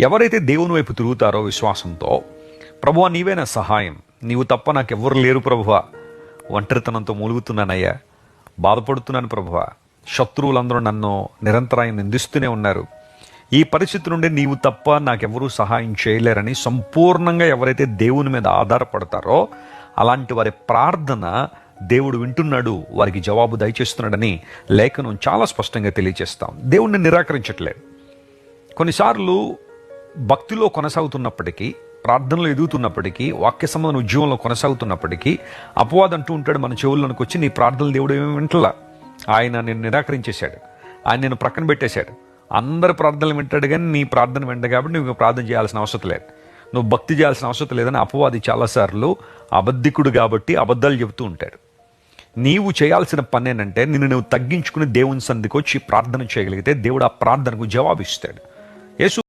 ఎవరైతే దేవుని వైపు తిరుగుతారో విశ్వాసంతో, ప్రభువా నీవే నా సహాయం, నీవు తప్ప నాకెవ్వరు లేరు ప్రభువా, ఒంటరితనంతో మూలుగుతున్నానయ్యా, బాధపడుతున్నాను ప్రభువా, శత్రువులందరూ నన్ను నిరంతరాయం నిందిస్తూనే ఉన్నారు, ఈ పరిస్థితి నుండి నీవు తప్ప నాకెవ్వరూ సహాయం చేయలేరని సంపూర్ణంగా ఎవరైతే దేవుని మీద ఆధారపడతారో అలాంటి వారి ప్రార్థన దేవుడు వింటున్నాడు, వారికి జవాబు దయచేస్తున్నాడని లేఖనం చాలా స్పష్టంగా తెలియజేస్తాం. దేవుణ్ణి నిరాకరించట్లేదు. కొన్నిసార్లు భక్తిలో కొనసాగుతున్నప్పటికీ, ప్రార్థనలో ఎదుగుతున్నప్పటికీ, వాక్య సంబంధం ఉద్యోగంలో కొనసాగుతున్నప్పటికీ అపవాదం అంటూ ఉంటాడు మన చెవుల్లోనికి వచ్చి, నీ ప్రార్థనలు దేవుడు ఏమీ వింటలా, ఆయన నేను నిరాకరించేశాడు, ఆయన నేను ప్రక్కన పెట్టేశాడు, అందరి ప్రార్థనలు వింటాడు కానీ నీ ప్రార్థన వింట కాబట్టి నువ్వు ప్రార్థన చేయాల్సిన అవసరం లేదు, నువ్వు భక్తి చేయాల్సిన అవసరం లేదని అపవాది చాలాసార్లు అబద్ధికుడు కాబట్టి అబద్ధాలు చెబుతూ ఉంటాడు. నీవు చేయాల్సిన పని ఏంటంటే నిన్ను నువ్వు తగ్గించుకుని దేవుని సన్నిధికి వచ్చి ప్రార్థన చేయగలిగితే దేవుడు ఆ ప్రార్థనకు జవాబిస్తాడు. యేసు